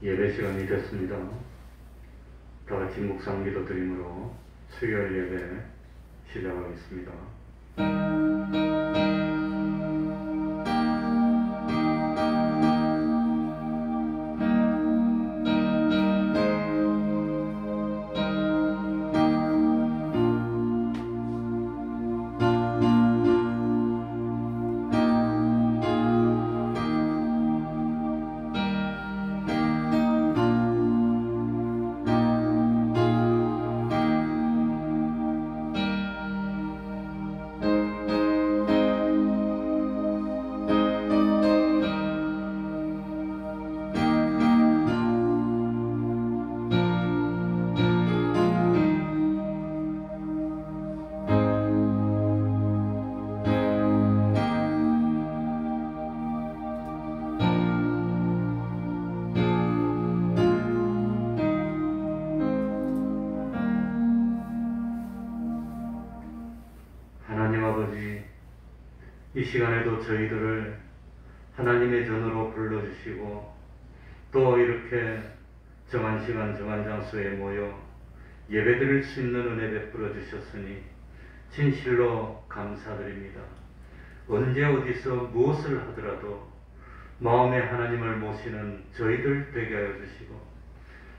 예배 시간이 됐습니다. 다 같이 묵상 기도 드림으로 수요일 예배 시작하겠습니다. 하나님 아버지, 이 시간에도 저희들을 하나님의 전으로 불러주시고 또 이렇게 정한 시간 정한 장소에 모여 예배드릴 수 있는 은혜 베풀어 주셨으니 진실로 감사드립니다. 언제 어디서 무엇을 하더라도 마음에 하나님을 모시는 저희들 되게 하여 주시고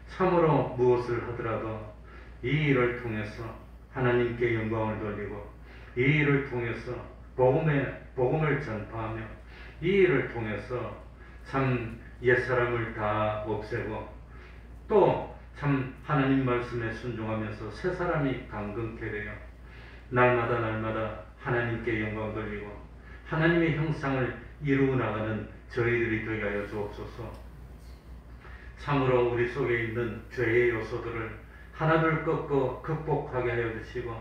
참으로 무엇을 하더라도 이 일을 통해서 하나님께 영광을 돌리고 이 일을 통해서 복음을 전파하며 이 일을 통해서 참 옛사람을 다 없애고 또 참 하나님 말씀에 순종하면서 새 사람이 강건케 되어 날마다 하나님께 영광 돌리고 하나님의 형상을 이루어 나가는 저희들이 되게 하여 주옵소서. 참으로 우리 속에 있는 죄의 요소들을 하나둘 꺾어 극복하게 하여 주시고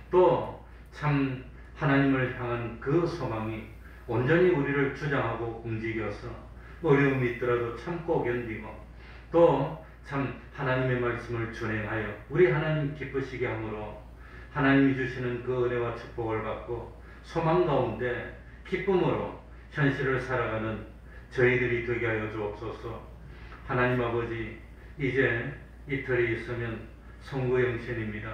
또 참 하나님을 향한 그 소망이 온전히 우리를 주장하고 움직여서 어려움이 있더라도 참고 견디고 또 참 하나님의 말씀을 준행하여 우리 하나님 기쁘시게 함으로 하나님이 주시는 그 은혜와 축복을 받고 소망 가운데 기쁨으로 현실을 살아가는 저희들이 되게 하여 주옵소서. 하나님 아버지, 이제 이틀이 있으면 송구영신입니다.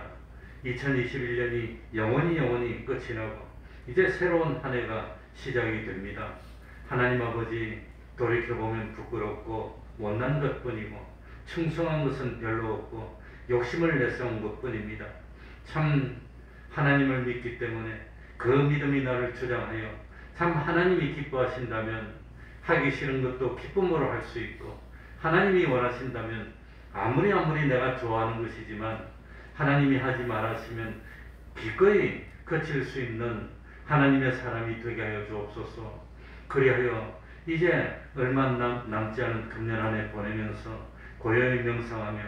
2021년이 영원히 끝이 나고 이제 새로운 한 해가 시작이 됩니다. 하나님 아버지, 돌이켜보면 부끄럽고 못난 것뿐이고 충성한 것은 별로 없고 욕심을 내세운 것뿐입니다. 참 하나님을 믿기 때문에 그 믿음이 나를 주장하여 참 하나님이 기뻐하신다면 하기 싫은 것도 기쁨으로 할 수 있고 하나님이 원하신다면 아무리 내가 좋아하는 것이지만 하나님이 하지 말하시면 기꺼이 거칠 수 있는 하나님의 사람이 되게 하여 주옵소서. 그리하여 이제 얼마 남지 않은 금년 한 해 보내면서 고요히 명상하며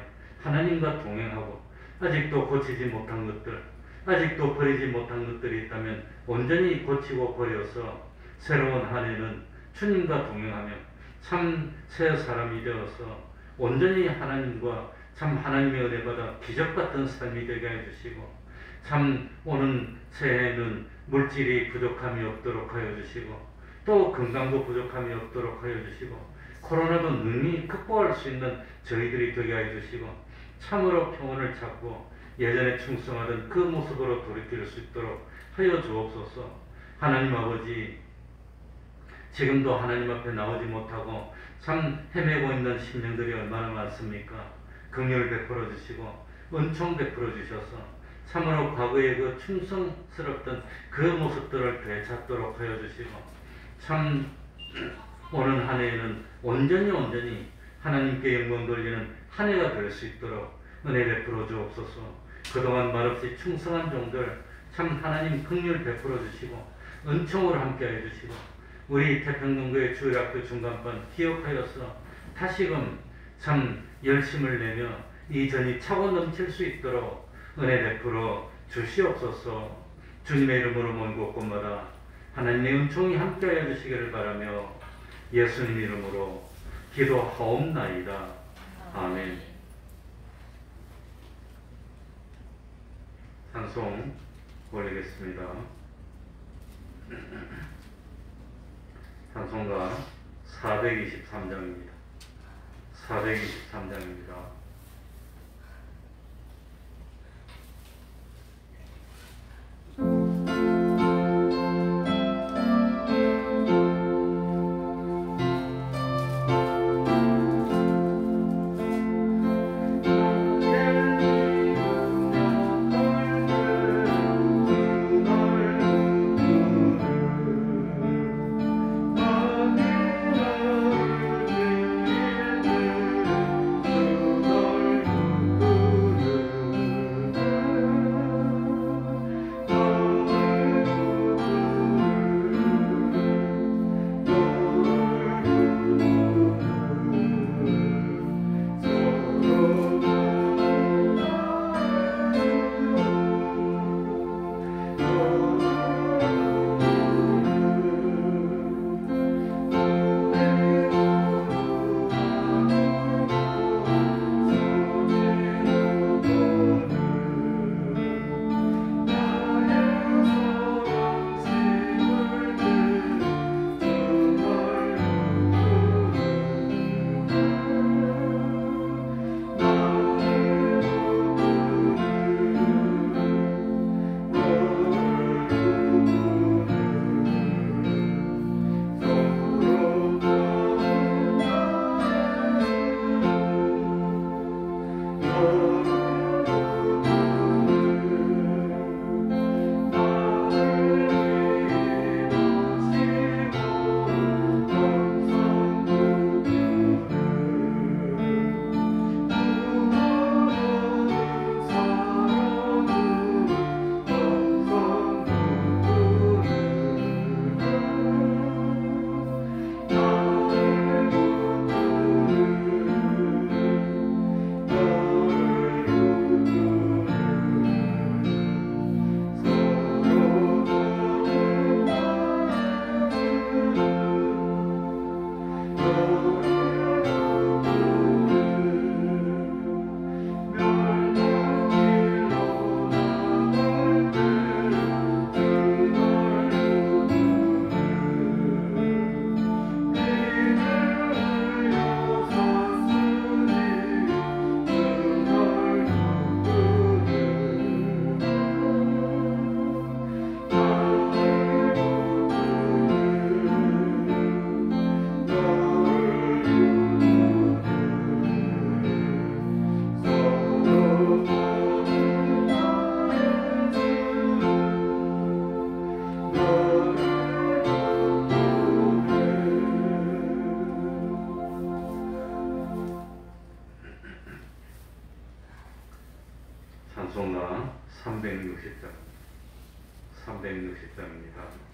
하나님과 동행하고 아직도 고치지 못한 것들, 아직도 버리지 못한 것들이 있다면 온전히 고치고 버려서 새로운 한 해는 주님과 동행하며 참 새 사람이 되어서 온전히 하나님과 참 하나님의 은혜 받아 기적같은 삶이 되게 해주시고 참 오는 새해에는 물질이 부족함이 없도록 하여 주시고 또 건강도 부족함이 없도록 하여 주시고 코로나도 능히 극복할 수 있는 저희들이 되게 하여 주시고 참으로 평온을 찾고 예전에 충성하던 그 모습으로 돌이킬 수 있도록 하여 주옵소서. 하나님 아버지, 지금도 하나님 앞에 나오지 못하고 참 헤매고 있는 심령들이 얼마나 많습니까? 긍휼 베풀어 주시고 은총 베풀어 주셔서 참으로 과거의 그 충성스럽던 그 모습들을 되찾도록 하여 주시고 참 오는 한 해에는 온전히 하나님께 영광 돌리는 한 해가 될 수 있도록 은혜 베풀어 주옵소서. 그동안 말없이 충성한 종들 참 하나님 긍휼 베풀어 주시고 은총으로 함께하여 주시고 우리 태평동교회 주일학교 중간반 기억하여서 다시금 참 열심을 내며 이 전이 차고 넘칠 수 있도록 은혜 베풀어 주시옵소서. 주님의 이름으로 먼 곳곳마다 하나님의 은총이 함께하여 주시기를 바라며 예수님 이름으로 기도하옵나이다. 아멘. 찬송 올리겠습니다. 찬송가 423장입니다. 423장입니다. 찬송가 360장, 360장입니다.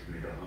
기도하겠습니다.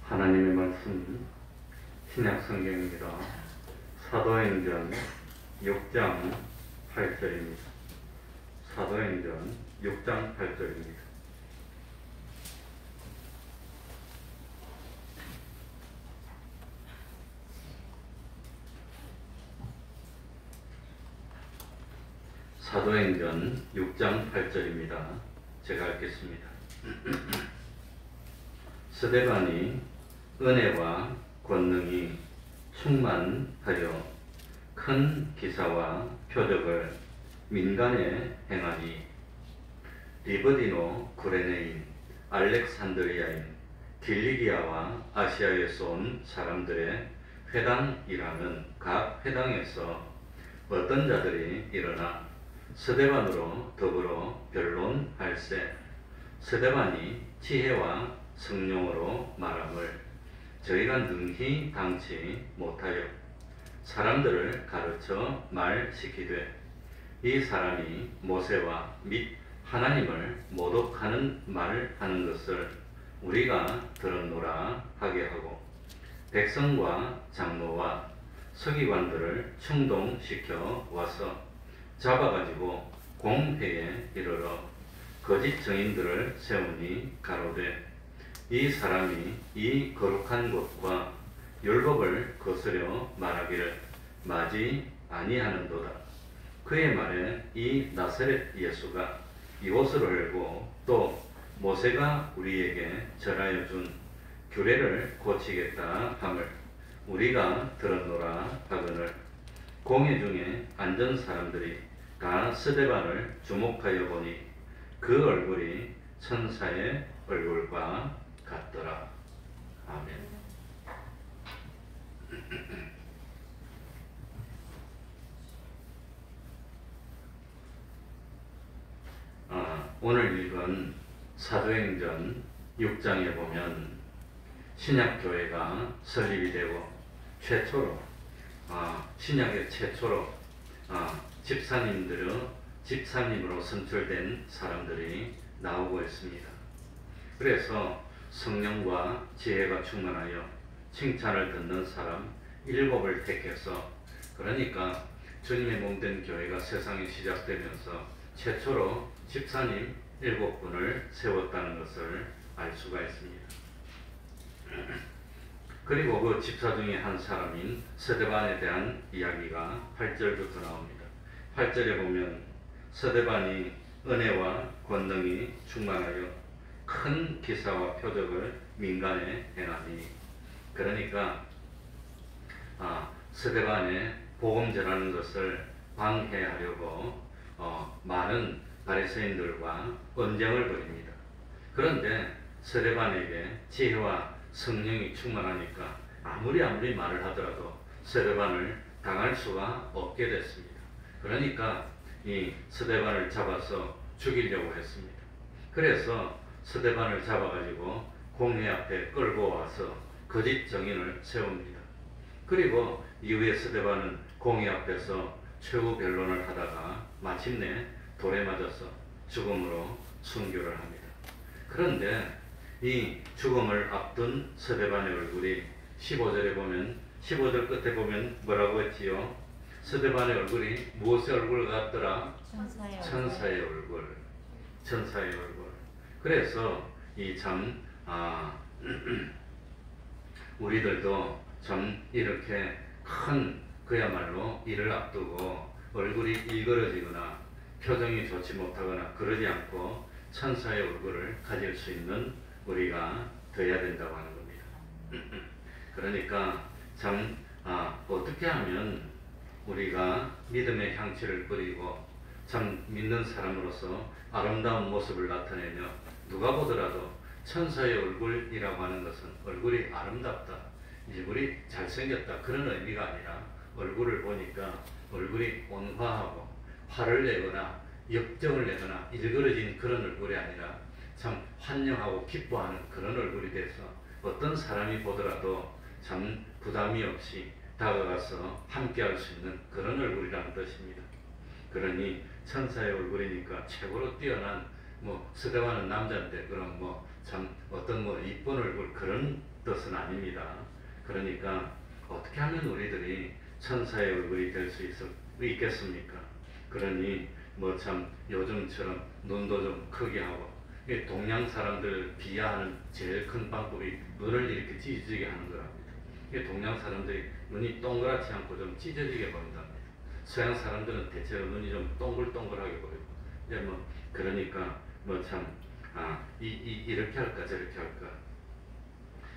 하나님의 말씀 신약 성경입니다. 사도행전 6장 8절입니다. 사도행전 6장 8절입니다. 사도행전 6장 8절입니다. 제가 읽겠습니다. 스데반이 은혜와 권능이 충만하여 큰 기사와 표적을 민간에 행하니 리브디노, 구레네인, 알렉산드리아인, 길리기아와 아시아에서 온 사람들의 회당이라는 각 회당에서 어떤 자들이 일어나 스데반으로 더불어 변론할세. 스데반이 지혜와 성령으로 말함을 저희가 능히 당치 못하여 사람들을 가르쳐 말시키되 이 사람이 모세와 및 하나님을 모독하는 말을 하는 것을 우리가 들었노라 하게 하고 백성과 장로와 서기관들을 충동시켜 와서 잡아가지고 공회에 이르러 거짓 증인들을 세우니 가로되 이 사람이 이 거룩한 곳과 율법을 거스려 말하기를 마지 아니하는도다. 그의 말에 이 나사렛 예수가 이옷을 흘고 또 모세가 우리에게 절하여 준 규례를 고치겠다 함을 우리가 들었노라 하거늘 공회 중에 앉은 사람들이 다 스데반을 주목하여 보니 그 얼굴이 천사의 얼굴과 같더라. 아멘. 오늘 읽은 사도행전 6장에 보면 신약교회가 설립이 되고 최초로 신약의 최초로 집사님으로 선출된 사람들이 나오고 있습니다. 그래서 성령과 지혜가 충만하여 칭찬을 듣는 사람 7을 택해서, 그러니까 주님의 몸된 교회가 세상에 시작되면서 최초로 집사님 7분을 세웠다는 것을 알 수가 있습니다. 그리고 그 집사 중에 한 사람인 스데반에 대한 이야기가 8절부터 나옵니다. 8절에 보면 스데반이 은혜와 권능이 충만하여 큰 기사와 표적을 민간에 행하니, 그러니까 스데반의 복음 전하는 것을 방해하려고 많은 바리새인들과 언쟁을 벌입니다. 그런데 스데반에게 지혜와 성령이 충만하니까 아무리 말을 하더라도 스데반을 당할 수가 없게 됐습니다. 그러니까 이 스데반을 잡아서 죽이려고 했습니다. 그래서 스데반을 잡아가지고 공회 앞에 끌고 와서 거짓 증인을 세웁니다. 그리고 이후에 스데반은 공회 앞에서 최후 변론을 하다가 마침내 돌에 맞아서 죽음으로 순교를 합니다. 그런데 이 죽음을 앞둔 스데반의 얼굴이 15절에 보면 15절 끝에 보면 뭐라고 했지요? 스데반의 얼굴이 무엇의 얼굴 같더라? 천사의 얼굴. 천사의 얼굴. 그래서 이 참 우리들도 참 이렇게 큰 그야말로 일을 앞두고 얼굴이 일그러지거나 표정이 좋지 못하거나 그러지 않고 천사의 얼굴을 가질 수 있는 우리가 되어야 된다고 하는 겁니다. 그러니까 참 어떻게 하면 우리가 믿음의 향취를 뿌리고 참 믿는 사람으로서 아름다운 모습을 나타내며 누가 보더라도 천사의 얼굴이라고 하는 것은 얼굴이 아름답다, 얼굴이 잘생겼다 그런 의미가 아니라 얼굴을 보니까 얼굴이 온화하고 화를 내거나 역정을 내거나 일그러진 그런 얼굴이 아니라 참 환영하고 기뻐하는 그런 얼굴이 돼서 어떤 사람이 보더라도 참 부담이 없이 다가가서 함께할 수 있는 그런 얼굴이라는 뜻입니다. 그러니 천사의 얼굴이니까 최고로 뛰어난 스데반은 남자인데 그럼 참 어떤 이쁜 얼굴 그런 뜻은 아닙니다. 그러니까 어떻게 하면 우리들이 천사의 얼굴이 될 수 있겠습니까? 그러니 참 요즘처럼 눈도 좀 크게 하고 동양 사람들 비하하는 제일 큰 방법이 눈을 이렇게 찢어지게 하는 거랍니다. 동양 사람들이 눈이 동그랗지 않고 좀 찢어지게 보인답니다. 서양 사람들은 대체로 눈이 좀 동글동글하게 보이고 이제 그러니까 참 이렇게 할까 저렇게 할까.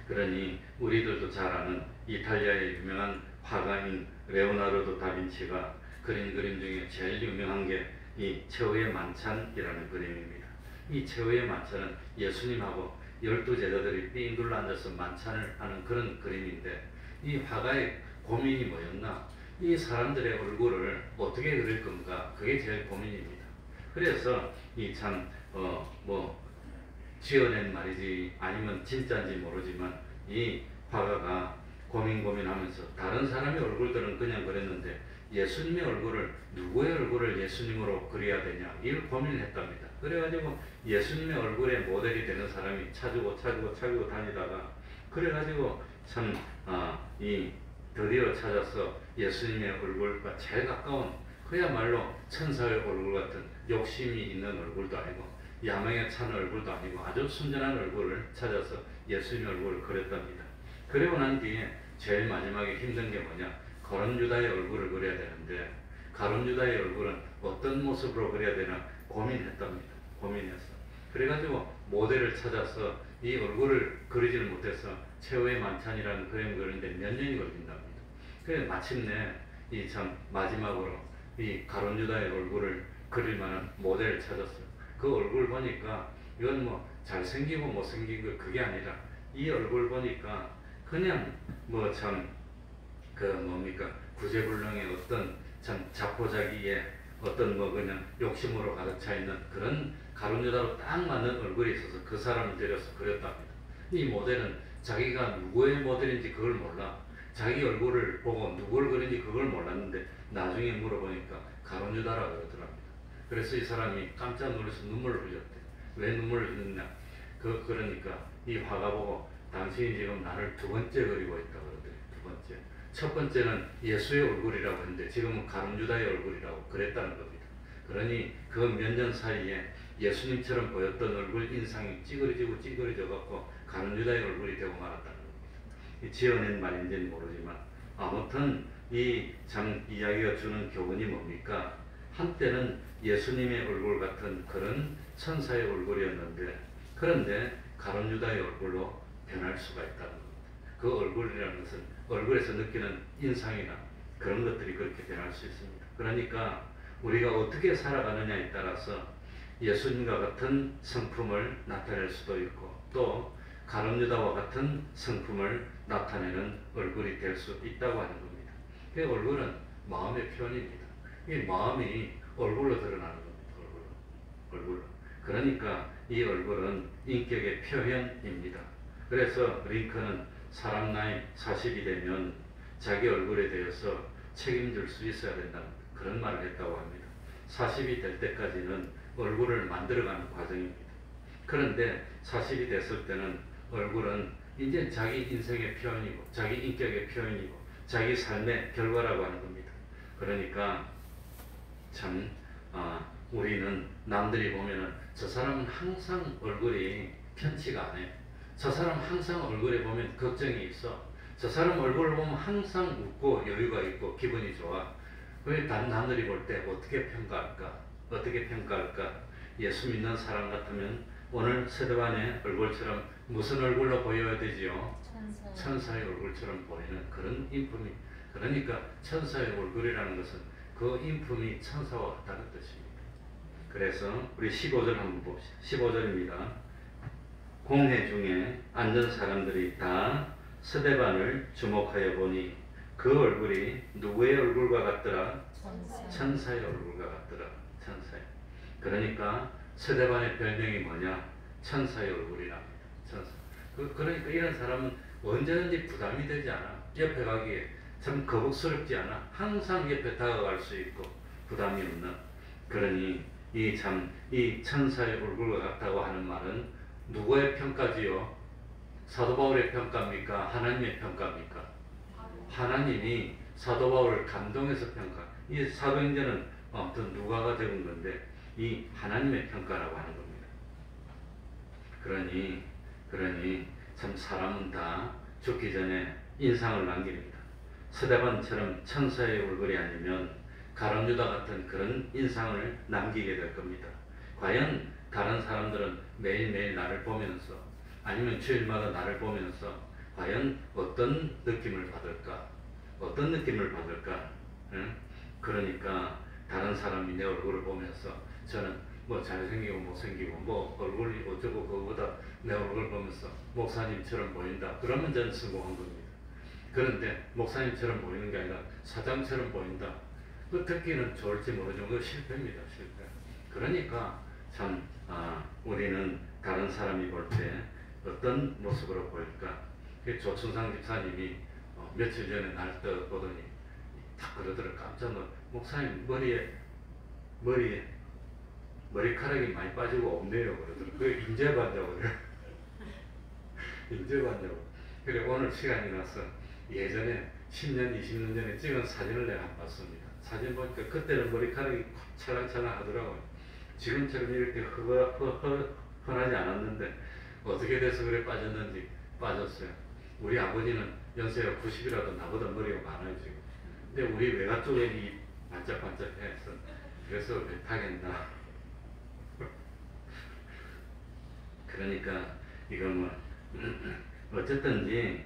그러니 우리들도 잘 아는 이탈리아의 유명한 화가인 레오나르도 다빈치가 그린 그림 중에 제일 유명한 게 이 최후의 만찬이라는 그림입니다. 이 최후의 만찬은 예수님하고 12제자들이 삥 둘러 앉아서 만찬을 하는 그런 그림인데 이 화가의 고민이 뭐였나? 이 사람들의 얼굴을 어떻게 그릴 건가? 그게 제일 고민입니다. 그래서 이 참 지어낸 말이지 아니면 진짜인지 모르지만 이 화가가 고민하면서 다른 사람의 얼굴들은 그냥 그랬는데 예수님의 얼굴을 누구의 얼굴을 예수님으로 그려야 되냐 이걸 고민을 했답니다. 그래가지고 예수님의 얼굴에 모델이 되는 사람이 찾고 다니다가 그래가지고 참 드디어 찾아서 예수님의 얼굴과 제일 가까운 그야말로 천사의 얼굴 같은 욕심이 있는 얼굴도 아니고 야망에 찬 얼굴도 아니고 아주 순전한 얼굴을 찾아서 예수님의 얼굴을 그렸답니다. 그리고 난 뒤에 제일 마지막에 힘든 게 뭐냐? 가룟 유다의 얼굴을 그려야 되는데 가룟 유다의 얼굴은 어떤 모습으로 그려야 되나 고민했답니다. 고민해서 그래가지고 모델을 찾아서 이 얼굴을 그리지를 못해서 최후의 만찬이라는 그림을 그리는데 몇 년이 걸린답니다. 그래 마침내 이 참 마지막으로 이 가룟 유다의 얼굴을 그릴 만한 모델을 찾았어요. 그 얼굴 보니까 이건 잘생기고 못생기고 그게 아니라 이 얼굴 보니까 그냥 구제불능의 어떤 참 자포자기의 어떤 그냥 욕심으로 가득 차 있는 그런 가룟 유다로 딱 맞는 얼굴이 있어서 그 사람을 데려서 그렸답니다. 이 모델은 자기가 누구의 모델인지 그걸 몰라. 자기 얼굴을 보고 누구를 그린지 그걸 몰랐는데 나중에 물어보니까 가룟 유다라고 그러더랍니다. 그래서 이 사람이 깜짝 놀라서 눈물을 흘렸대. 왜 눈물을 흘렸냐? 그러니까 이 화가 보고 당신이 지금 나를 두 번째 그리고 있다 그러더래. 두 번째. 첫 번째는 예수의 얼굴이라고 했는데 지금은 가룟 유다의 얼굴이라고 그랬다는 겁니다. 그러니 그 몇 년 사이에 예수님처럼 보였던 얼굴 인상이 찌그러져 갖고 가룟 유다의 얼굴이 되고 말았다는 겁니다. 지어낸 말인지는 모르지만 아무튼 이 참 이야기가 주는 교훈이 뭡니까? 한때는 예수님의 얼굴 같은 그런 천사의 얼굴이었는데 그런데 가룟 유다의 얼굴로 변할 수가 있다는 겁니다. 그 얼굴이라는 것은 얼굴에서 느끼는 인상이나 그런 것들이 그렇게 변할 수 있습니다. 그러니까 우리가 어떻게 살아가느냐에 따라서 예수님과 같은 성품을 나타낼 수도 있고 또 가룟유다와 같은 성품을 나타내는 얼굴이 될 수 있다고 하는 겁니다. 그 얼굴은 마음의 표현입니다. 이 마음이 얼굴로 드러나는 겁니다. 얼굴로. 그러니까 이 얼굴은 인격의 표현입니다. 그래서 링컨은 사람 나이 40이 되면 자기 얼굴에 대해서 책임질 수 있어야 된다는 그런 말을 했다고 합니다. 40이 될 때까지는 얼굴을 만들어가는 과정입니다. 그런데 40이 됐을 때는 얼굴은 이제 자기 인생의 표현이고 자기 인격의 표현이고 자기 삶의 결과라고 하는 겁니다. 그러니까 참 우리는 남들이 보면은 저 사람은 항상 얼굴이 편치가 않아요. 저 사람 항상 얼굴에 보면 걱정이 있어. 저 사람 얼굴을 보면 항상 웃고 여유가 있고 기분이 좋아. 왜 남들이 볼 때 어떻게 평가할까? 어떻게 평가할까? 예수 믿는 사람 같으면 오늘 스데반의 얼굴처럼 무슨 얼굴로 보여야 되지요? 천사의 얼굴처럼 보이는 그런 인품이. 그러니까 천사의 얼굴이라는 것은 그 인품이 천사와 같다는 뜻입니다. 그래서 우리 15절 한번 봅시다. 15절입니다. 공회 중에 앉은 사람들이 다 스데반을 주목하여 보니 그 얼굴이 누구의 얼굴과 같더라? 천사의 얼굴과 같더라. 천사의. 그러니까 스데반의 별명이 뭐냐? 천사의 얼굴이랍니다. 천사. 그러니까 이런 사람은 언제든지 부담이 되지 않아. 옆에 가기에 참 거북스럽지 않아. 항상 옆에 다가갈 수 있고 부담이 없는. 그러니 이 천사의 얼굴과 같다고 하는 말은 누구의 평가지요? 사도 바울의 평가입니까? 하나님의 평가입니까? 하나님이 사도 바울을 감동해서 평가. 이 사도행전은 아무튼 누가가 적은 건데 이 하나님의 평가라고 하는 겁니다. 그러니 참 사람은 다 죽기 전에 인상을 남깁니다. 스데반처럼 천사의 얼굴이 아니면 가룟유다 같은 그런 인상을 남기게 될 겁니다. 과연 다른 사람들은 매일매일 나를 보면서 아니면 주일마다 나를 보면서 과연 어떤 느낌을 받을까? 어떤 느낌을 받을까? 응? 그러니까 다른 사람이 내 얼굴을 보면서 저는 뭐 잘생기고 못생기고 뭐 얼굴이 어쩌고 그거보다 내 얼굴을 보면서 목사님처럼 보인다. 그러면 저는 성공한 겁니다. 그런데 목사님처럼 보이는 게 아니라 사장처럼 보인다. 그 듣기는 좋을지 모르지만 그 실패입니다. 실패. 그러니까 참 우리는 다른 사람이 볼 때 어떤 모습으로 보일까? 조춘상 집사님이 며칠 전에 날 떠보더니 딱 그러더라. 깜짝 놀라. 목사님 머리카락이 많이 빠지고 없네요. 그러더라. 그 인제 봤냐고 그래. 인제 봤냐고. 그래 오늘 시간이 나서 예전에 10년, 20년 전에 찍은 사진을 내가 봤습니다. 사진 보니까 그때는 머리카락이 찰랑찰랑 하더라고요. 지금처럼 이렇게 흔하지 않았는데 어떻게 돼서 그래 빠졌는지 빠졌어요. 우리 아버지는 연세가 90이라도 나보다 머리가 많아요 지금. 근데 우리 외가 쪽에 이 반짝반짝해서 그래서 왜 타겠나. 그러니까 이건 뭐 어쨌든지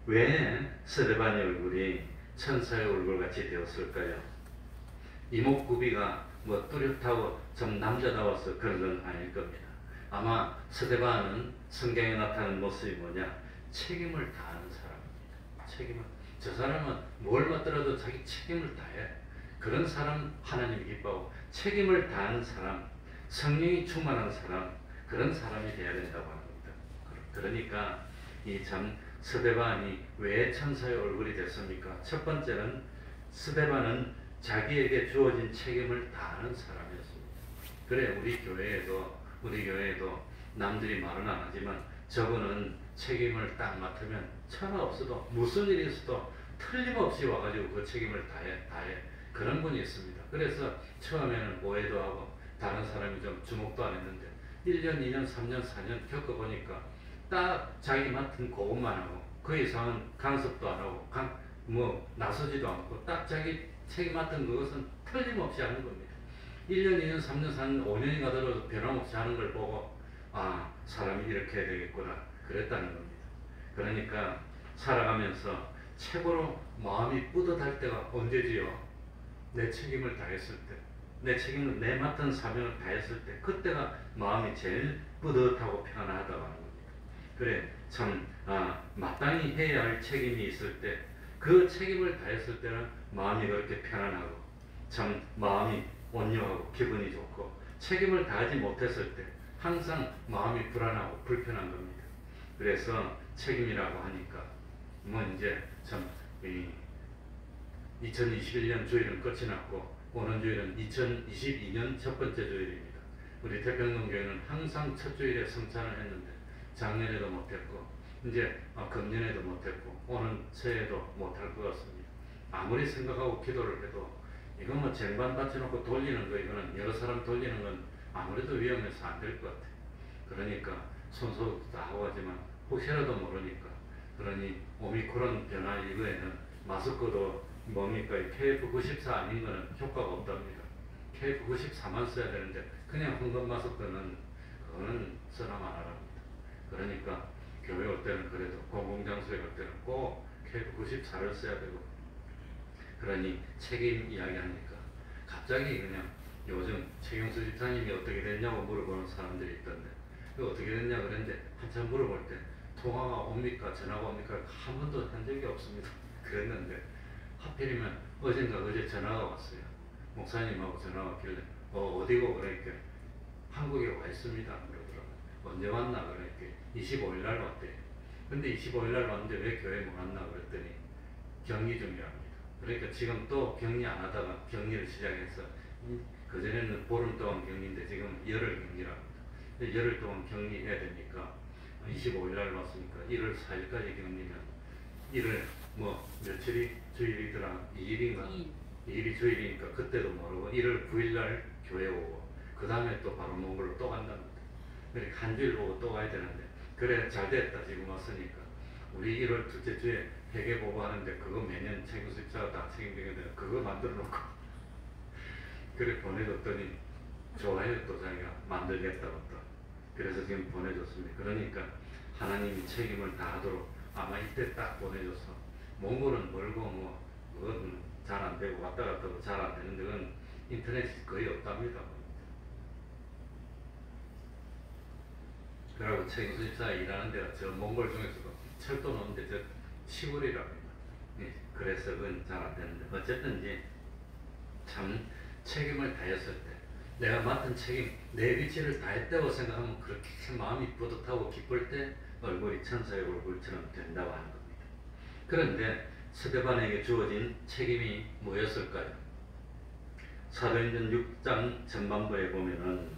왜 스데반의 얼굴이 천사의 얼굴 같이 되었을까요? 이목구비가 뭐 뚜렷하고 좀 남자다워서 그런 건 아닐 겁니다. 아마 스데반은 성경에 나타나는 모습이 뭐냐? 책임을 다하는 사람입니다. 저 사람은 뭘 맡더라도 자기 책임을 다해. 그런 사람 하나님이 기뻐하고 책임을 다하는 사람, 성령이 충만한 사람, 그런 사람이 되어야 된다고 하는 겁니다. 그러니까 이 참 스데반이 왜 천사의 얼굴이 됐습니까? 첫 번째는 스데반은 자기에게 주어진 책임을 다하는 사람이었습니다. 그래 우리 교회에도 남들이 말은 안 하지만 저분은 책임을 딱 맡으면 천하 없어도 무슨 일이 있어도 틀림없이 와가지고 그 책임을 다해 그런 분이 있습니다. 그래서 처음에는 오해도 하고 다른 사람이 좀 주목도 안 했는데 1년, 2년, 3년, 4년 겪어보니까 딱 자기 맡은 그것만 하고 그 이상은 간섭도 안 하고 나서지도 않고 딱 자기 책임 맡은 그것은 틀림없이 하는 겁니다. 1년, 2년, 3년, 4년, 5년이 가더라도 변함없이 하는 걸 보고 사람이 이렇게 해야 되겠구나 그랬다는 겁니다. 그러니까 살아가면서 최고로 마음이 뿌듯할 때가 언제지요? 내 책임을 다했을 때, 내 맡은 사명을 다했을 때, 그때가 마음이 제일 뿌듯하고 편안하다고 하는 겁니다. 그래 참 마땅히 해야 할 책임이 있을 때 그 책임을 다했을 때는 마음이 그렇게 편안하고 참 마음이 온유하고 기분이 좋고, 책임을 다하지 못했을 때 항상 마음이 불안하고 불편한 겁니다. 그래서 책임이라고 하니까 뭐 이제 참 2021년 주일은 끝이 났고 오는 주일은 2022년 첫 번째 주일입니다. 우리 태평동교회는 항상 첫 주일에 성찬을 했는데 작년에도 못했고 이제 금년에도 못했고 오는 새해도 못할 것 같습니다. 아무리 생각하고 기도를 해도 이거 뭐 쟁반 받쳐놓고 돌리는 거, 이거는 여러 사람 돌리는 건 아무래도 위험해서 안 될 것 같아요. 그러니까 손소독도 다 하고 하지만 혹시라도 모르니까, 그러니 오미크론 변화 이후에는 마스크도 뭡니까 KF94 아닌 거는 효과가 없답니다. KF94만 써야 되는데 그냥 황금 마스크는 그거는 써나 말아랍니다. 그러니까 교회 올 때는 그래도 공공장소에 올 때는 꼭 KF94를 써야 되고, 그러니 책임 이야기하니까 갑자기 그냥 요즘 최경수 집사님이 어떻게 됐냐고 물어보는 사람들이 있던데, 그 어떻게 됐냐 그랬는데 한참 물어볼 때 통화가 옵니까 전화가 옵니까 한 번도 한 적이 없습니다. 그랬는데 하필이면 어젠가 어제 전화가 왔어요. 목사님하고 전화가 왔길래 어디고 그러니까 한국에 와 있습니다 그러더라고요. 언제 왔나 그러니까 25일 날 왔대. 근데 25일 날 왔는데 왜 교회 못 왔나 그랬더니 격리 중이랍니다. 그러니까 지금 또 격리 안 하다가 격리를 시작해서 그전에는 보름 동안 격리인데 지금 열흘 격리랍니다. 열흘 동안 격리해야 되니까 25일 날 왔으니까 1월 4일까지 격리면 1월 뭐 며칠이 주일이더라 2일인가 2일이 주일이니까 그때도 모르고 1월 9일 날 교회 오고 그 다음에 또 바로 몽골로 또 간답니다. 그러니까 한 주일 오고 또 가야 되는데 그래 잘 됐다 지금 왔으니까 우리 1월 둘째 주에 회계 보고 하는데 그거 매년 최경수 집사가 다 책임지게 그거 만들어 놓고 그래 보내줬더니 좋아요. 또 자기가 만들겠다고 또 그래서 지금 보내줬습니다. 그러니까 하나님이 책임을 다하도록 아마 이때 딱 보내줘서 몽골은 멀고 뭐 그건 잘 안 되고 왔다 갔다 잘 안 되는데 그건 인터넷이 거의 없답니다. 그리고 최경수 집사 일하는 데가 저 몽골 중에서도 철도 놓는데 저 시골이랍니다. 그래서 그건 잘 안 되는데 어쨌든지 참 책임을 다했을 때 내가 맡은 책임 내 위치를 다했다고 생각하면 그렇게 마음이 뿌듯하고 기쁠 때 얼굴이 천사의 얼굴처럼 된다고 하는 겁니다. 그런데 스데반에게 주어진 책임이 뭐였을까요? 사도행전 6장 전반부에 보면은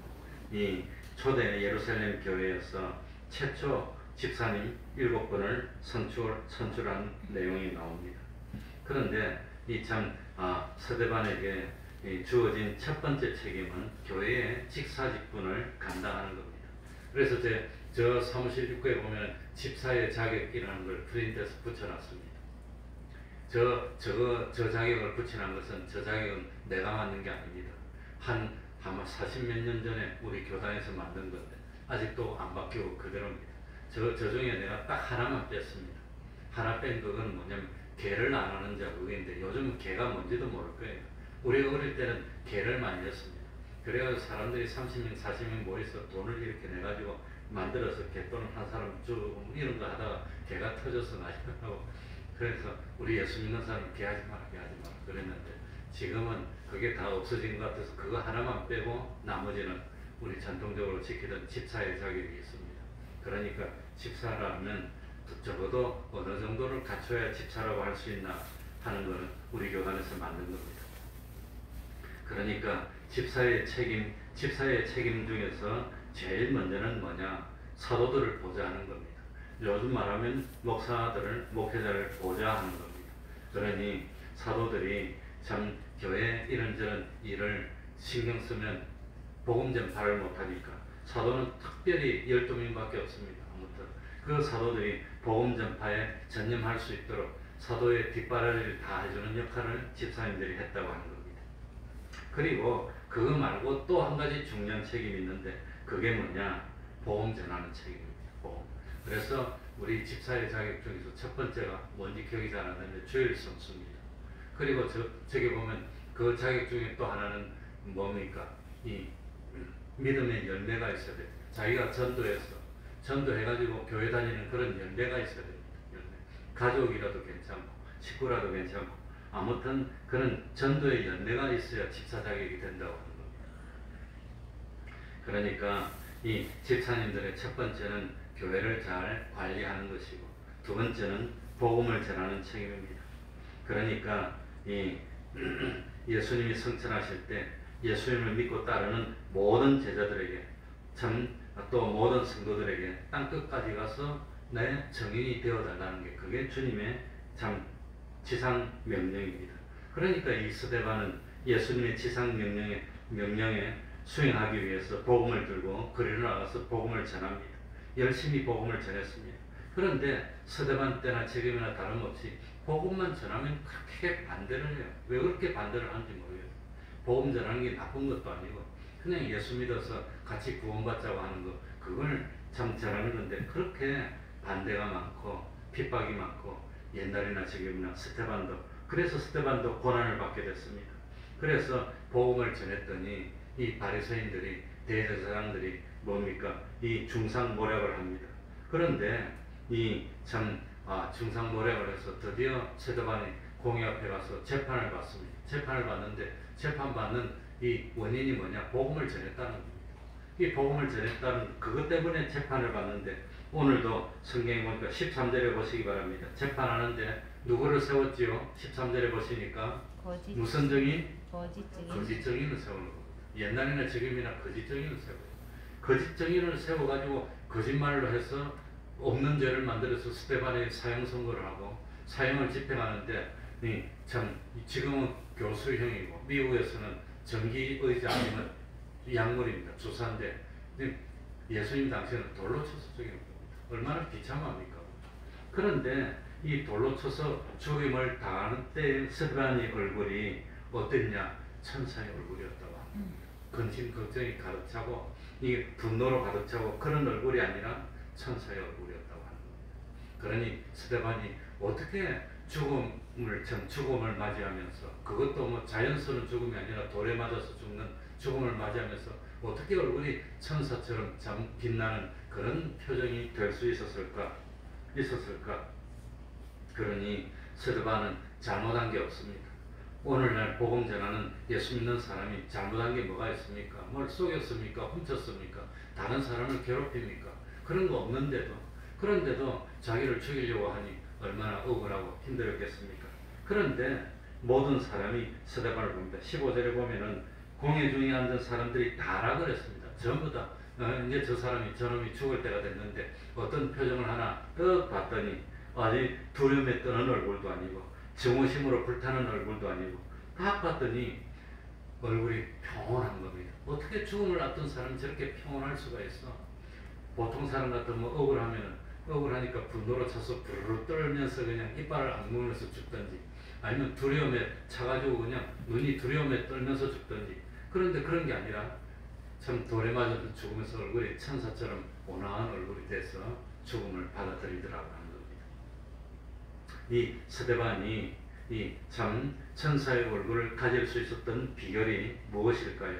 이 초대 예루살렘 교회에서 최초 집사님 7분을 선출한 내용이 나옵니다. 그런데 이 참 스데반에게 주어진 첫 번째 책임은 교회의 직사직분을 감당하는 겁니다. 그래서 저 사무실 입구에 보면 집사의 자격이라는 걸 프린트해서 붙여놨습니다. 저 자격을 붙여놓은 것은 저 자격은 내가 만든 게 아닙니다. 아마 40몇 년 전에 우리 교단에서 만든 건데 아직도 안 바뀌고 그대로입니다. 저 중에 내가 딱 하나만 뺐습니다. 하나 뺀 그건 뭐냐면 개를 안 하는 자 그게인데 요즘은 개가 뭔지도 모를 거예요. 우리가 어릴 때는 개를 많이 했습니다. 그래가지고 사람들이 30명 40명 모여서 돈을 이렇게 내가지고 만들어서 개돈을 한 사람 주고 이런 거 하다가 개가 터져서 나중하고 그래서 우리 예수 믿는 사람은 개하지 마라 그랬는데 지금은 그게 다 없어진 것 같아서 그거 하나만 빼고 나머지는 우리 전통적으로 지키던 집사의 자격이 있습니다. 그러니까 집사라면 적어도 어느 정도를 갖춰야 집사라고 할 수 있나 하는 것은 우리 교단에서 만든 겁니다. 그러니까 집사의 책임 중에서 제일 먼저는 뭐냐? 사도들을 보좌하는 겁니다. 요즘 말하면 목회자를 보좌하는 겁니다. 그러니 사도들이 참 교회 이런저런 일을 신경 쓰면 복음 전파를 못하니까 사도는 특별히 12명밖에 없습니다. 아무튼 그 사도들이 복음 전파에 전념할 수 있도록 사도의 뒷바라지를 다 해주는 역할을 집사님들이 했다고 하는 겁니다. 그리고 그거 말고 또 한 가지 중요한 책임이 있는데 그게 뭐냐? 복음 전하는 책임입니다. 복음. 그래서 우리 집사의 자격 중에서 첫 번째가 뭔지 기억이 잘 안 나는데 주일 성수입니다. 그리고 저기 보면 그 자격 중에 또 하나는 뭡니까? 이 믿음의 열매가 있어야 돼요. 자기가 전도해서 전도해가지고 교회 다니는 그런 열매가 있어야 됩니다. 열매. 가족이라도 괜찮고 식구라도 괜찮고 아무튼 그런 전도의 열매가 있어야 집사 자격이 된다고 하는 겁니다. 그러니까 이 집사님들의 첫 번째는 교회를 잘 관리하는 것이고 두 번째는 복음을 전하는 책임입니다. 그러니까 이 예수님이 성천하실 때 예수님을 믿고 따르는 모든 제자들에게 또 모든 성도들에게 땅끝까지 가서 내 증인이 되어달라는 게 그게 주님의 참 지상 명령입니다. 그러니까 이 스데반은 예수님의 지상 명령에 수행하기 위해서 복음을 들고 거리로 나가서 복음을 전합니다. 열심히 복음을 전했습니다. 그런데 스데반 때나 지금이나 다름없이 복음만 전하면 그렇게 반대를 해요. 왜 그렇게 반대를 하는지 모르겠어요. 복음 전하는 게 나쁜 것도 아니고 그냥 예수 믿어서 같이 구원받자고 하는 거 그걸 참 전하는 건데 그렇게 반대가 많고 핍박이 많고 옛날이나 지금이나 그래서 스데반도 고난을 받게 됐습니다. 그래서 복음을 전했더니 이 바리새인들이 대제사장들이 뭡니까? 이 중상모략을 합니다. 그런데 이 참 중상모략을 해서 드디어 스데반이 공의 앞에 가서 재판을 받습니다. 재판을 받는데 재판받는 이 원인이 뭐냐? 복음을 전했다는 겁니다. 이 복음을 전했다는 그것 때문에 재판을 받는데 오늘도 성경에 보니까 13절에 보시기 바랍니다. 재판하는데 누구를 세웠지요? 13절에 보시니까 무슨 증인? 거짓 증인을 세우는 겁니다. 옛날이나 지금이나 거짓 증인을 세워요. 거짓 증인을 세워가지고 거짓말로 해서 없는 죄를 만들어서 스데반의 사형 선고를 하고 사형을 집행하는데 참 지금은 교수형이고 미국에서는 전기의자 아니면 약물입니다. 주사인데 예수님 당시에는 돌로 쳐서 죽이는 겁니다. 얼마나 비참합니까? 그런데 이 돌로 쳐서 죽임을 당하는 때 스데반의 얼굴이 어땠냐? 천사의 얼굴이었다고 합니다. 근심 걱정이 가득 차고 이게 분노로 가득 차고 그런 얼굴이 아니라 천사의 얼굴이었다고 하는 겁니다. 그러니 스데반이 어떻게 죽음을 맞이하면서 그것도 뭐 자연스러운 죽음이 아니라 돌에 맞아서 죽는 죽음을 맞이하면서 어떻게 얼굴이 천사처럼 참 빛나는 그런 표정이 될 수 있었을까? 그러니 스데반은 잘못한 게 없습니다. 오늘날 복음 전하는 예수 믿는 사람이 잘못한 게 뭐가 있습니까? 뭘 속였습니까? 훔쳤습니까? 다른 사람을 괴롭힙니까? 그런 거 없는데도 그런데도 자기를 죽이려고 하니 얼마나 억울하고 힘들었겠습니까? 그런데 모든 사람이 스데반을 봅니다. 15절에 보면은 공회 중에 앉은 사람들이 다라 그랬습니다. 전부 다 이제 저놈이 죽을 때가 됐는데 어떤 표정을 하나 떡 봤더니 아직 두려움에 떠는 얼굴도 아니고 증오심으로 불타는 얼굴도 아니고 딱 봤더니 얼굴이 평온한 겁니다. 어떻게 죽음을 앞둔 사람이 저렇게 평온할 수가 있어? 보통 사람 같으면 억울하니까 분노로 차서 부르르 떨면서 그냥 이빨을 악물면서 죽든지 아니면 두려움에 차가지고 그냥 눈이 두려움에 떨면서 죽든지 그런데 그런 게 아니라 참 돌에 맞아서 죽으면서 얼굴이 천사처럼 온화한 얼굴이 돼서 죽음을 받아들이더라고 하는 겁니다. 이 스데반이 이 참 천사의 얼굴을 가질 수 있었던 비결이 무엇일까요?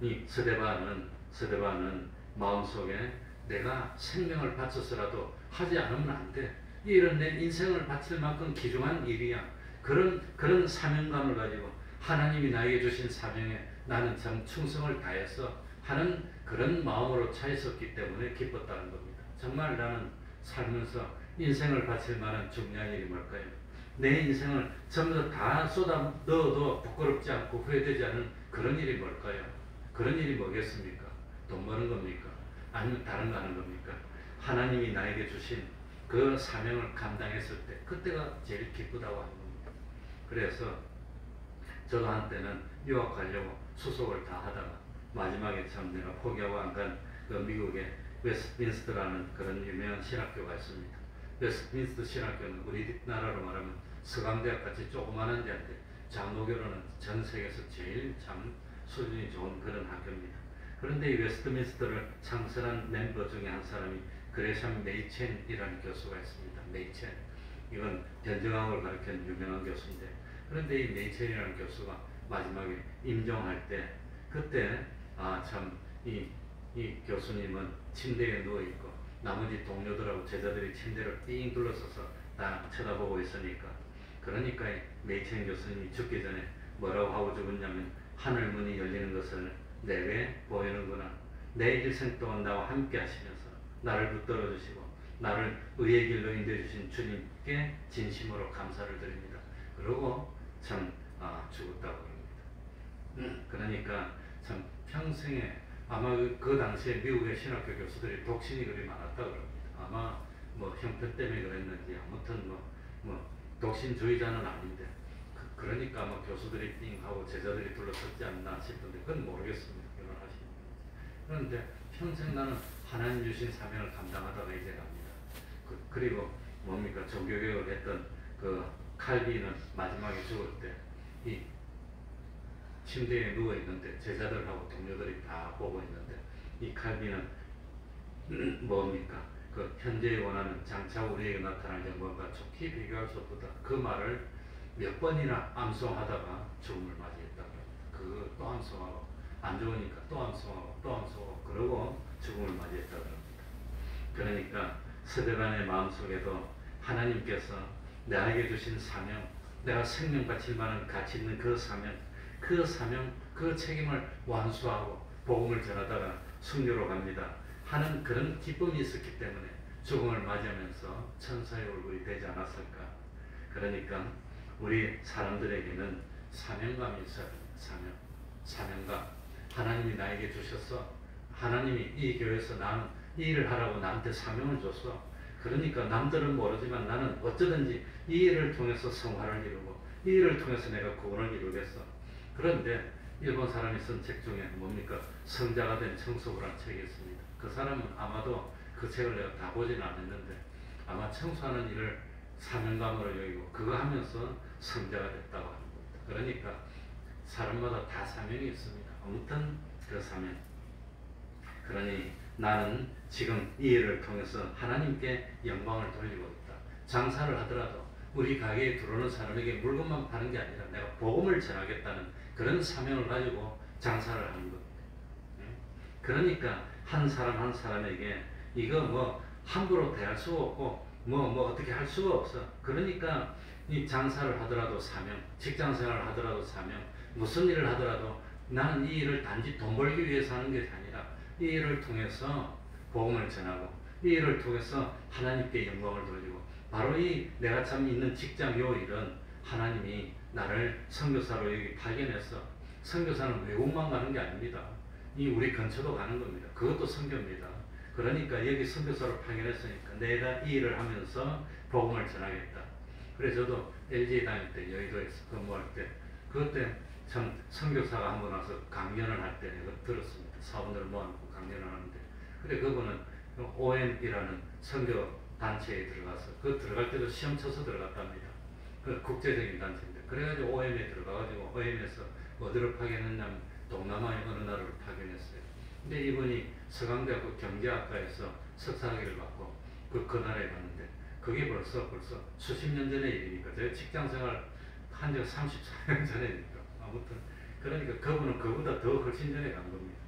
이 스데반은 마음속에 내가 생명을 바쳐서라도 하지 않으면 안 돼. 이런 내 인생을 바칠 만큼 귀중한 일이야. 그런 사명감을 가지고 하나님이 나에게 주신 사명에 나는 참 충성을 다해서 하는 그런 마음으로 차 있었기 때문에 기뻤다는 겁니다. 정말 나는 살면서 인생을 바칠 만한 중요한 일이 뭘까요? 내 인생을 전부 다 쏟아 넣어도 부끄럽지 않고 후회되지 않은 그런 일이 뭘까요? 그런 일이 뭐겠습니까? 돈 버는 겁니까? 아니면 다른 거 하는 겁니까? 하나님이 나에게 주신 그 사명을 감당했을 때 그때가 제일 기쁘다고 하는 겁니다. 그래서 저도 한때는 유학 가려고 수속을 다 하다가 마지막에 참 내가 포기하고 안 간 그 미국의 웨스트민스터라는 그런 유명한 신학교가 있습니다. 웨스트민스터 신학교는 우리나라로 말하면 서강대학 같이 조그마한 데인데 장로교로는 전 세계에서 제일 참 수준이 좋은 그런 학교입니다. 그런데 이 웨스트민스터를 창설한 멤버 중에 한 사람이 그레샴 메이첸이라는 교수가 있습니다. 메이첸. 이건 변증학을 가르치는 유명한 교수인데 그런데 이 메이첸이라는 교수가 마지막에 임종할 때 그때 참 이 교수님은 침대에 누워있고 나머지 동료들하고 제자들이 침대를 삥 둘러서서 딱 쳐다보고 있으니까, 그러니까 메이첸 교수님이 죽기 전에 뭐라고 하고 죽었냐면, 하늘 문이 열리는 것을 내게 보이는구나. 내 일생 동안 나와 함께 하시면서 나를 붙들어 주시고 나를 의의 길로 인도해 주신 주님께 진심으로 감사를 드립니다. 그러고 참 죽었다고 합니다. 그러니까 참 평생에 아마 그 당시에 미국의 신학교 교수들이 독신이 그리 많았다고 합니다. 아마 뭐 형편 때문에 그랬는지 아무튼 뭐 독신주의자는 아닌데, 그러니까 아마 교수들이 삥 하고 제자들이 둘러섰지 않나 싶은데 그건 모르겠습니다. 결혼하시는 분인지. 그런데 평생 나는 하나님 주신 사명을 감당하다가 이제 갑니다. 그리고 뭡니까, 종교개혁을 했던 그 칼빈은 마지막에 죽을 때 이 침대에 누워 있는데 제자들하고 동료들이 다 보고 있는데, 이 칼빈은 뭡니까, 그 현재에 원하는 장차 우리에게 나타날 영광과 좋게 비교할 수 없다, 그 말을 몇 번이나 암송하다가 죽음을 맞이했다고 합니다. 그거 또 암송하고 안 좋으니까 또 암송하고 또 암송하고 그러고 죽음을 맞이했다고 합니다. 그러니까 스데반의 마음속에도 하나님께서 나에게 주신 사명, 내가 생명 바칠 만한 가치 있는 그 사명, 그 책임을 완수하고 복음을 전하다가 승려로 갑니다 하는 그런 기쁨이 있었기 때문에 죽음을 맞이하면서 천사의 얼굴이 되지 않았을까. 그러니까 우리 사람들에게는 사명감이 있어야 됩니다. 사명감. 하나님이 나에게 주셔서, 하나님이 이 교회에서 나는 이 일을 하라고 나한테 사명을 줬어. 그러니까 남들은 모르지만 나는 어쩌든지 이 일을 통해서 성화를 이루고 이 일을 통해서 내가 구원을 이루겠어. 그런데 일본 사람이 쓴 책 중에 뭡니까, 성자가 된 청소부라는 책이 있습니다. 그 사람은 아마도 그 책을 내가 다 보진 않았는데 아마 청소하는 일을 사명감으로 여기고 그거 하면서 성자가 됐다고 하는 겁니다. 그러니까 사람마다 다 사명이 있습니다. 아무튼 그 사명. 그러니 나는 지금 이 일을 통해서 하나님께 영광을 돌리고 있다. 장사를 하더라도 우리 가게에 들어오는 사람에게 물건만 파는 게 아니라 내가 복음을 전하겠다는 그런 사명을 가지고 장사를 하는 겁니다. 그러니까 한 사람 한 사람에게 이거 뭐 함부로 대할 수가 없고 뭐 어떻게 할 수가 없어. 그러니까 이 장사를 하더라도 사명, 직장생활을 하더라도 사명, 무슨 일을 하더라도 나는 이 일을 단지 돈 벌기 위해서 하는 게 아니라 이 일을 통해서 복음을 전하고 이 일을 통해서 하나님께 영광을 돌리고, 바로 이 내가 참 있는 직장 요 일은 하나님이 나를 선교사로 여기 파견해서, 선교사는 외국만 가는 게 아닙니다. 이 우리 근처도 가는 겁니다. 그것도 선교입니다. 그러니까 여기 선교사로 파견했으니까 내가 이 일을 하면서 복음을 전하겠다. 그래서 저도 LG 다닐 때 여의도에서 근무할 때 그때 참 선교사가 한 번 와서 강연을 할 때 내가 들었습니다. 사원들을 모아놓고 강연을 하는데, 근데 그분은 OM이라는 선교 단체에 들어가서 그 들어갈 때도 시험 쳐서 들어갔답니다. 그 국제적인 단체인데, 그래가지고 OM에 들어가가지고 OM에서 어디를 파견했냐면 동남아의 어느 나라를 파견했어요. 근데 이분이 서강대학교 경제학과에서 석사학위를 받고 그 나라에 갔는데 그게 벌써 수십 년 전의 일이니까, 제가 직장생활 한 지가 34년 전이니까 아무튼 그러니까 그분은 그보다 더 훨씬 전에 간 겁니다.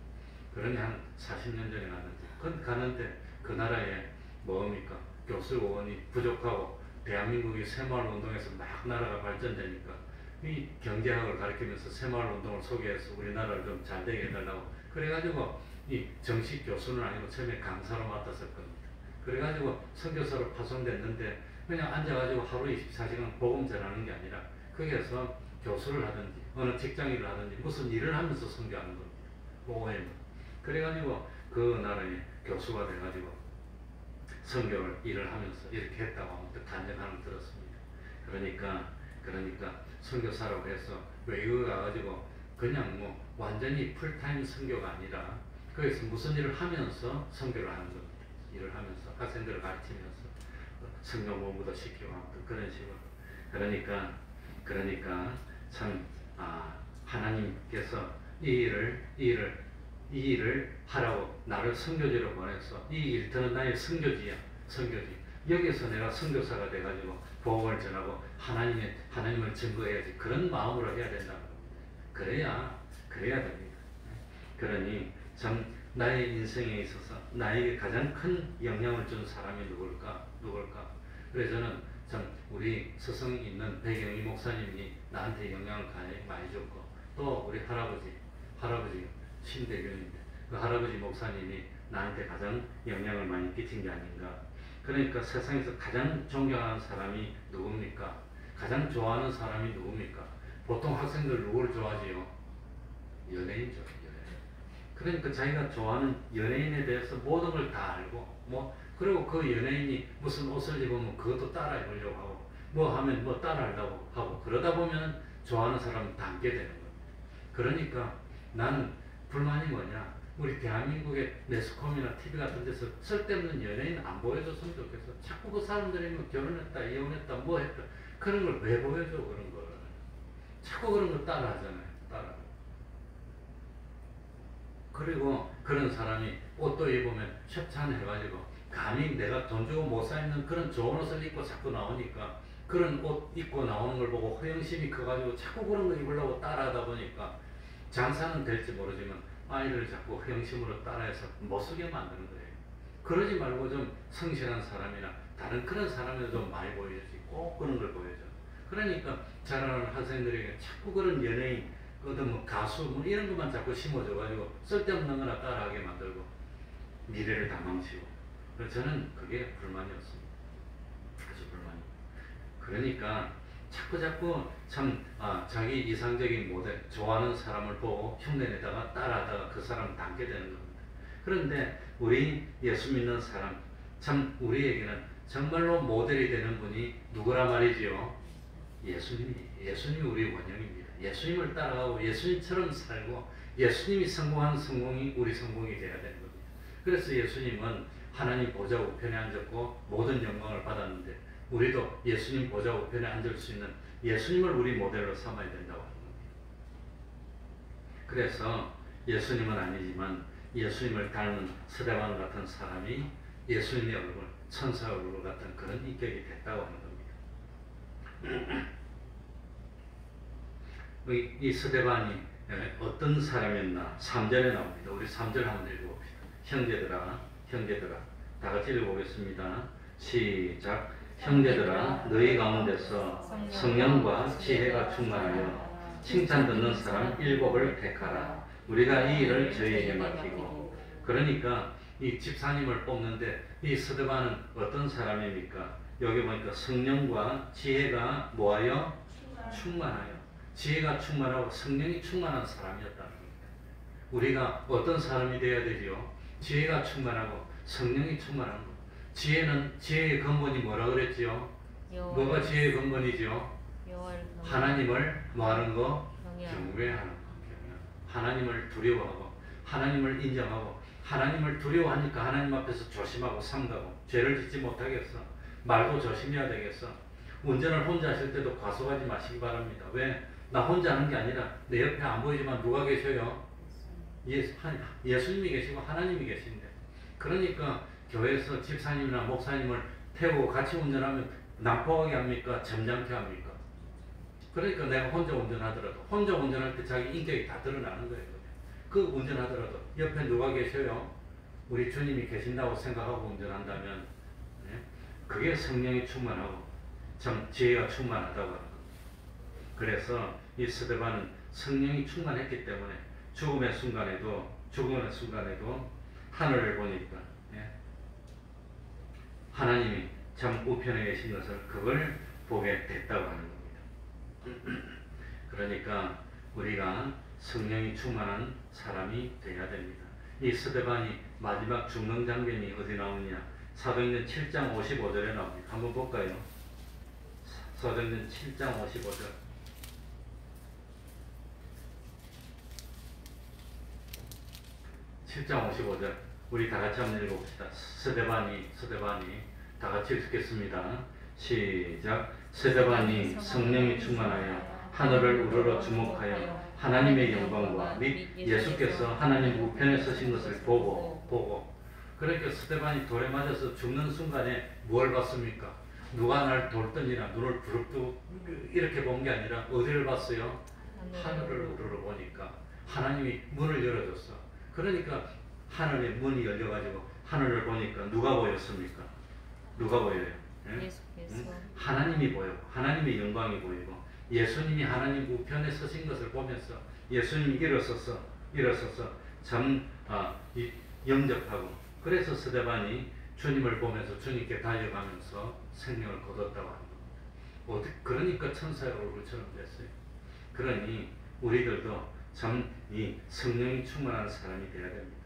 그러니 한 40년 전에 갔는데, 가는데 그 나라에 뭡니까, 교수원이 부족하고 대한민국이 새마을운동에서 막 나라가 발전되니까 이 경제학을 가르치면서 새마을운동을 소개해서 우리나라를 좀 잘 되게 해달라고 그래가지고 이 정식 교수는 아니고 처음에 강사로 맡았을 겁니다. 그래가지고 선교사로 파송됐는데 그냥 앉아가지고 하루 24시간 복음 전하는 게 아니라 거기에서 교수를 하든지 어느 직장일을 하든지 무슨 일을 하면서 선교하는 겁니다. OM. 그래가지고 그 나라에 교수가 돼가지고 선교를 일을 하면서 이렇게 했다고 아무튼 간증하는 들었습니다. 그러니까 선교사라고 해서 외국에 가가지고 그냥 뭐 완전히 풀타임 선교가 아니라 거기서 무슨 일을 하면서 선교를 하는 겁니다. 일을 하면서 학생들을 가르치면서 성경 공부도 시키고 아무튼 그런 식으로. 그러니까 참 하나님께서 이 일을 하라고 나를 선교지로 보내서 이 일터는 나의 선교지. 여기서 내가 선교사가 돼가지고 복음을 전하고 하나님을 증거해야지. 그런 마음으로 해야 된다는 겁니다. 그래야 됩니다. 그러니 참 나의 인생에 있어서 나에게 가장 큰 영향을 준 사람이 누굴까? 그래서 저는 참 우리 스승이 있는 백영희 목사님이 나한테 영향을 많이 줬고, 또 우리 할아버지 신대균인데 그 할아버지 목사님이 나한테 가장 영향을 많이 끼친 게 아닌가. 그러니까 세상에서 가장 존경하는 사람이 누굽니까? 가장 좋아하는 사람이 누굽니까? 보통 학생들 누구를 좋아하지요? 연예인죠. 그러니까 자기가 좋아하는 연예인에 대해서 모든 걸 다 알고, 그리고 그 연예인이 무슨 옷을 입으면 그것도 따라 입으려고 하고, 뭐 하면 뭐 따라 하려고 하고, 그러다 보면 좋아하는 사람은 닮게 되는 겁니다. 그러니까 나는 불만이 뭐냐? 우리 대한민국의 매스컴이나 TV 같은 데서 쓸데없는 연예인 안 보여줬으면 좋겠어. 자꾸 그 사람들이 뭐 결혼했다, 이혼했다, 뭐 했다. 그런 걸 왜 보여줘, 그런 걸. 자꾸 그런 거 따라 하잖아요. 따라. 그리고 그런 사람이 옷도 입으면 협찬해가지고 감히 내가 돈 주고 못 사 입는 그런 좋은 옷을 입고 자꾸 나오니까 그런 옷 입고 나오는 걸 보고 허영심이 커가지고 자꾸 그런 거 입으려고 따라하다 보니까 장사는 될지 모르지만 아이를 자꾸 허영심으로 따라해서 못 쓰게 만드는 거예요. 그러지 말고 좀 성실한 사람이나 다른 그런 사람을 좀 많이 보여주지. 꼭 그런 걸 보여줘. 그러니까 자라는 학생들에게 자꾸 그런 연예인, 어떤 뭐 가수 뭐 이런 것만 자꾸 심어줘가지고 쓸데없는 거나 따라하게 만들고 미래를 다 망치고. 그래서 저는 그게 불만이었습니다. 아주 불만이. 그러니까 자꾸 참 자기 이상적인 모델, 좋아하는 사람을 보고 흉내내다가 따라하다가 그 사람을 닮게 되는 겁니다. 그런데 우리 예수 믿는 사람, 참 우리에게는 정말로 모델이 되는 분이 누구라 말이지요? 예수님이 우리 원형입니다. 예수님을 따라가고 예수님처럼 살고 예수님이 성공한 성공이 우리 성공이 되어야 되는 겁니다. 그래서 예수님은 하나님 보좌 우편에 앉았고 모든 영광을 받았는데 우리도 예수님 보좌 우편에 앉을 수 있는 예수님을 우리 모델로 삼아야 된다고 하는 겁니다. 그래서 예수님은 아니지만 예수님을 닮은 스데반 같은 사람이 예수님의 얼굴, 천사 얼굴 같은 그런 인격이 됐다고 하는 겁니다. 이 스데반이 어떤 사람이었나 3절에 나옵니다. 우리 3절 한번 읽어봅시다. 형제들아 다 같이 읽어보겠습니다. 시작. 형제들아 너희 가운데서 성령과 지혜가 충만하여 칭찬 듣는 사람 7을 택하라. 우리가 이 일을 저희에게 맡기고. 그러니까 이 집사님을 뽑는데 이 스데반은 어떤 사람입니까? 여기 보니까 성령과 지혜가 뭐하여? 충만하여. 지혜가 충만하고 성령이 충만한 사람이었다는 겁니다. 우리가 어떤 사람이 되어야 되지요? 지혜가 충만하고 성령이 충만한 것. 지혜의 근본이 뭐라 그랬지요? 뭐가 지혜의 근본이지요? 하나님을 뭐하는 거? 경외하는 거. 하나님을 두려워하고 하나님을 인정하고 하나님을 두려워하니까 하나님 앞에서 조심하고 삼가고 죄를 짓지 못하겠어. 말도 조심해야 되겠어. 운전을 혼자 하실 때도 과속하지 마시기 바랍니다. 왜? 나 혼자 하는 게 아니라 내 옆에 안 보이지만 누가 계셔요? 예수님이 계시고 하나님이 계신데. 그러니까 교회에서 집사님이나 목사님을 태우고 같이 운전하면 난폭하게 합니까? 점잖게 합니까? 그러니까 내가 혼자 운전하더라도 혼자 운전할 때 자기 인격이 다 드러나는 거예요. 그 운전하더라도 옆에 누가 계셔요? 우리 주님이 계신다고 생각하고 운전한다면 그게 성령이 충만하고 참 지혜가 충만하다고 하는 겁니다. 그래서 이 스데반은 성령이 충만했기 때문에 죽음의 순간에도 하늘을 보니까 하나님이 참 우편에 계신 것을 그걸 보게 됐다고 하는 겁니다. 그러니까 우리가 성령이 충만한 사람이 되어야 됩니다. 이 스데반이 마지막 죽는 장면이 어디 나오느냐? 사도행전 7장 55절에 나옵니다. 한번 볼까요? 사도행전 7장 55절. 7장 55절. 우리 다 같이 한번 읽어봅시다. 스데반이 다 같이 읽겠습니다. 시작. 스데반이 성령이 충만하여 하늘을 우러러 주목하여 하나님의 영광과 및 예수께서 하나님 우편에 서신 것을 보고. 그러니까 스데반이 돌에 맞아서 죽는 순간에 뭘 봤습니까? 누가 날 돌던지나 눈을 부릅뜨고 이렇게 본 게 아니라 어디를 봤어요? 하늘을 우러러 보니까 하나님이 문을 열어줬어. 그러니까 하늘의 문이 열려가지고 하늘을 보니까 누가 보였습니까? 누가 보여요? 예? 예수께서 하나님이 보였고 하나님의 영광이 보이고 예수님이 하나님 우편에 서신 것을 보면서 예수님이 일어서서 영접하고 그래서 스데반이 주님을 보면서 주님께 달려가면서 생명을 거뒀다고 합니다. 그러니까 천사의 얼굴처럼 됐어요. 그러니 우리들도 참 이 성령이 충만한 사람이 되어야 됩니다.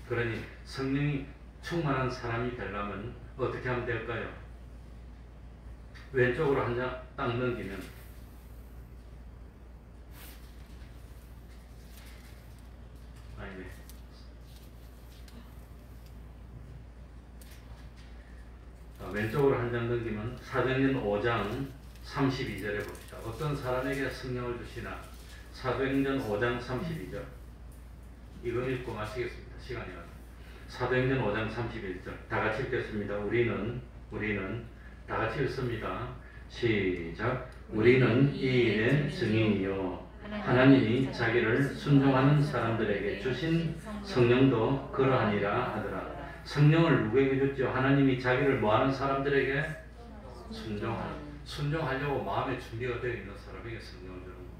그러니 성령이 충만한 사람이 되려면 어떻게 하면 될까요? 왼쪽으로 한 장 딱 넘기면 아니네. 왼쪽으로 한 장 넘기면 사도행전 5장 32절에 봅시다. 어떤 사람에게 성령을 주시나 사도행전 5장 32절 이거 읽고 마치겠습니다. 시간이 가서 사도행전 5장 31절 다 같이 읽겠습니다. 우리는 다 같이 읽습니다. 시작. 우리는 이 일의 증인이요 하나님이 자기를 순종하는 사람들에게 주신 성령도 그러하니라 하더라. 성령을 누구에게 줬죠? 하나님이 자기를 뭐하는 사람들에게 순종하려고 마음의 준비가 되어 있는 사람에게 성령을 주는 겁니다.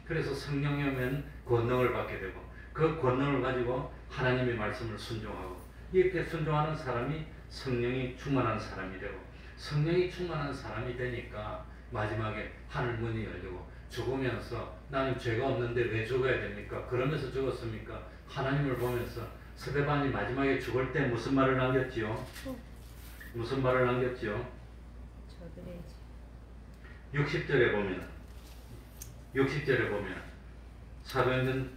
그래서 성령이 오면 권능을 받게 되고 그 권능을 가지고 하나님의 말씀을 순종하고 이렇게 순종하는 사람이 성령이 충만한 사람이 되고 성령이 충만한 사람이 되니까 마지막에 하늘 문이 열리고 죽으면서 나는 죄가 없는데 왜 죽어야 됩니까? 그러면서 죽었습니까? 하나님을 보면서 스데반이 마지막에 죽을 때 무슨 말을 남겼지요? 무슨 말을 남겼지요? 60절에 보면 사도행전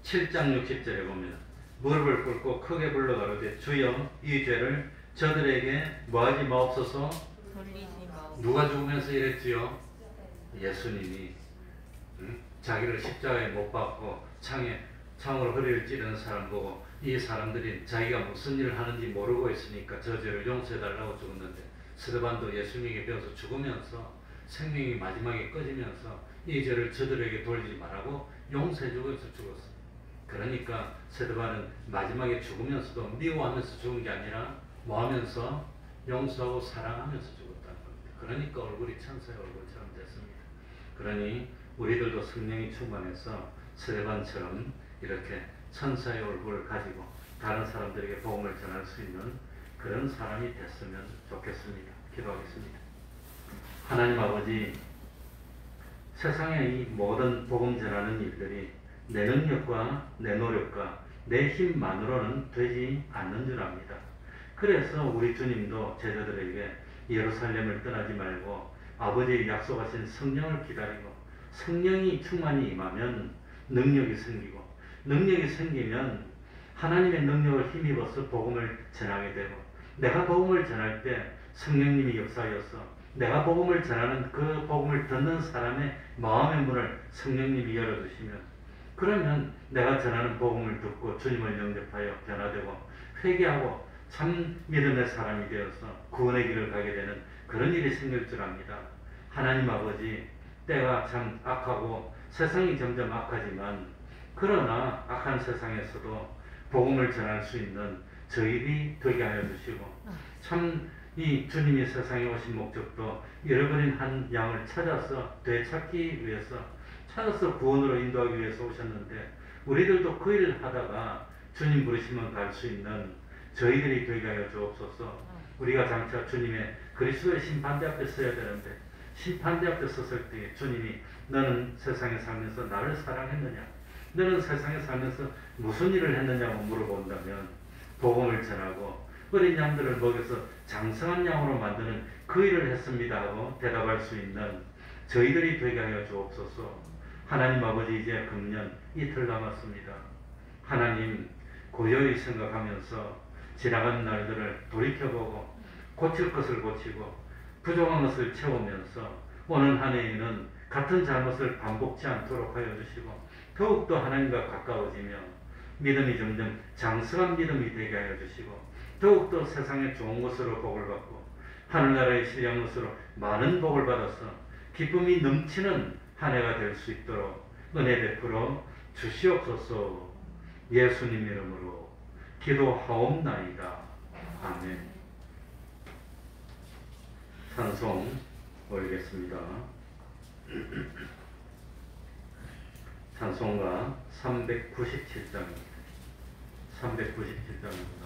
7장 60절에 보면 무릎을 꿇고 크게 불러 가로되 주여 이 죄를 저들에게 뭐하지 마옵소서. 누가 죽으면서 이랬지요? 예수님이 자기를 십자가에 못 박고 창으로 허리를 찌르는 사람 보고 이 사람들이 자기가 무슨 일을 하는지 모르고 있으니까 저 죄를 용서해달라고 죽었는데 스데반도 예수님에게 배워서 죽으면서 생명이 마지막에 꺼지면서 이 죄를 저들에게 돌리지 말라고 용서해주고 죽었어요. 그러니까 스데반은 마지막에 죽으면서도 미워하면서 죽은 게 아니라 뭐하면서 용서하고 사랑하면서 죽었다는 겁니다. 그러니까 얼굴이 천사의 얼굴처럼 됐습니다. 그러니 우리들도 성령이 충만해서 스데반처럼 이렇게 천사의 얼굴을 가지고 다른 사람들에게 복음을 전할 수 있는 그런 사람이 됐으면 좋겠습니다. 기도하겠습니다. 하나님 아버지, 세상의 이 모든 복음 전하는 일들이 내 능력과 내 노력과 내 힘만으로는 되지 않는 줄 압니다. 그래서 우리 주님도 제자들에게 예루살렘을 떠나지 말고 아버지의 약속하신 성령을 기다리고 성령이 충만히 임하면 능력이 생기고 능력이 생기면 하나님의 능력을 힘입어서 복음을 전하게 되고 내가 복음을 전할 때 성령님이 역사하여서 내가 복음을 전하는 그 복음을 듣는 사람의 마음의 문을 성령님이 열어주시면 그러면 내가 전하는 복음을 듣고 주님을 영접하여 변화되고 회개하고 참 믿음의 사람이 되어서 구원의 길을 가게 되는 그런 일이 생길 줄 압니다. 하나님 아버지, 때가 참 악하고 세상이 점점 악하지만 그러나 악한 세상에서도 복음을 전할 수 있는 저희들이 되게 하여 주시고 참 이 주님이 세상에 오신 목적도 잃어버린 한 양을 찾아서 되찾기 위해서 찾아서 구원으로 인도하기 위해서 오셨는데 우리들도 그 일을 하다가 주님 부르시면 갈 수 있는 저희들이 되게 하여 주옵소서. 우리가 장차 주님의 그리스도의 심판대 앞에 서야 되는데 심판대 앞에 섰을 때 주님이 너는 세상에 살면서 나를 사랑했느냐? 너는 세상에 살면서 무슨 일을 했느냐고 물어본다면 복음을 전하고 어린 양들을 먹여서 장성한 양으로 만드는 그 일을 했습니다 하고 대답할 수 있는 저희들이 되게 하여 주옵소서. 하나님 아버지, 이제 금년 이틀 남았습니다. 하나님, 고요히 생각하면서 지나간 날들을 돌이켜보고 고칠 것을 고치고 부족한 것을 채우면서 오는 한 해에는 같은 잘못을 반복지 않도록 하여 주시고 더욱더 하나님과 가까워지며 믿음이 점점 장성한 믿음이 되게 하여 주시고 더욱더 세상의 좋은 것으로 복을 받고 하늘나라의 신령한 것으로 많은 복을 받아서 기쁨이 넘치는 한 해가 될 수 있도록 은혜 베풀어 주시옵소서. 예수님 이름으로 기도하옵나이다. 아멘. 찬송 올리겠습니다. 찬송가 397장입니다. 397장입니다.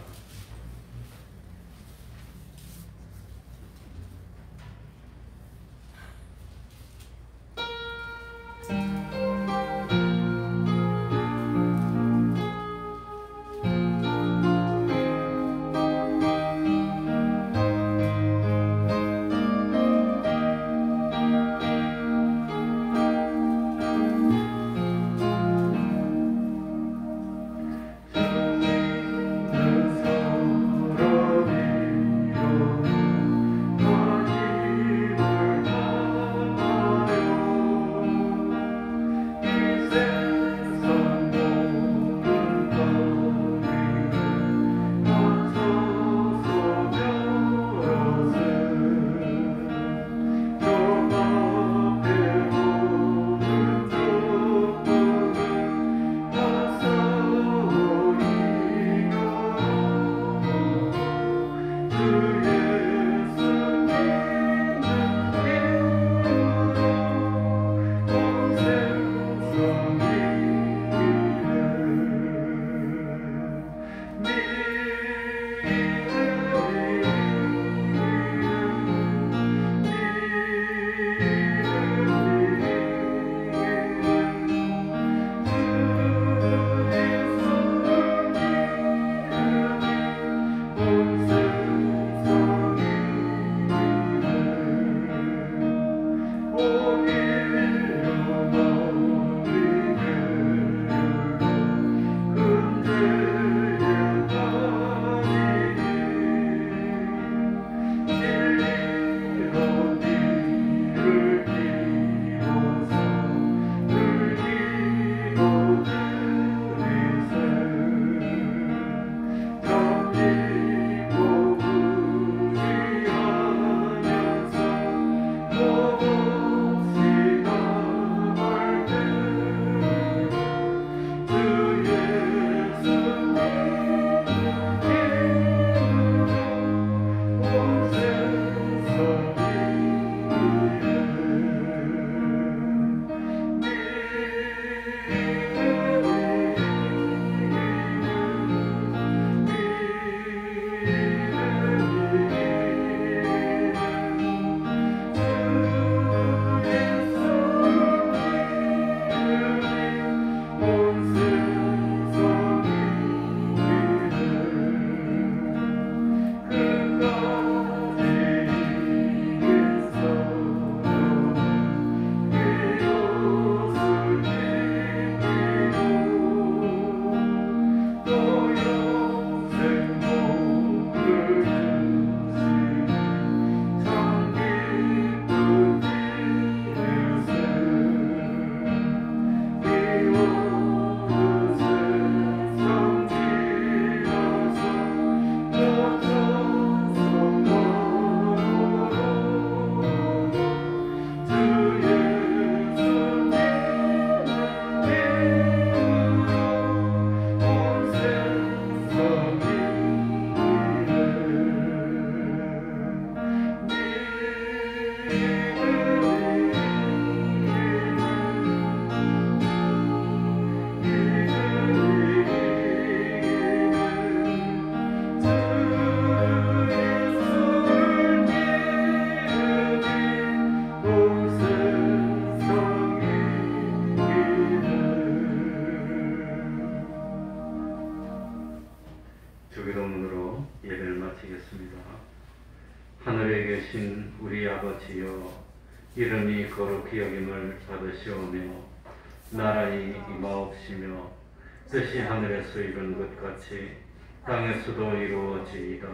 주기도문으로 예배를 마치겠습니다. 하늘에 계신 우리 아버지여, 이름이 거룩히 여김을 받으시오며 나라의 임하옵시며 뜻이 하늘에서 이룬 것 같이 땅에서도 이루어지이다.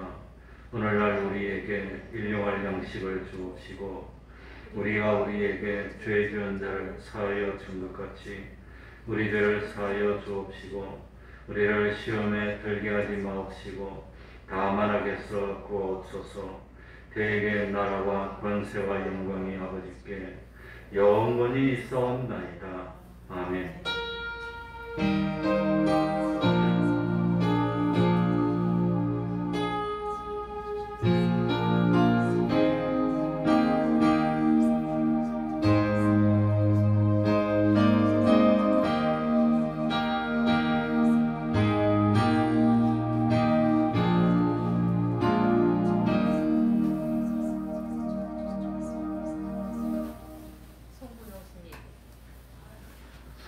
오늘날 우리에게 일용할 양식을 주옵시고 우리가 우리에게 죄 지은 자를 사하여 준 것 같이 우리들을 사하여 주옵시고 우리를 시험에 들게 하지 마옵시고 다만 악에서 구하옵소서. 대개 나라와 권세와 영광이 아버지께 영원히 있사옵나이다. 아멘.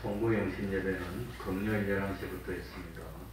송구 영신 예배는 금요일 11시부터 있습니다.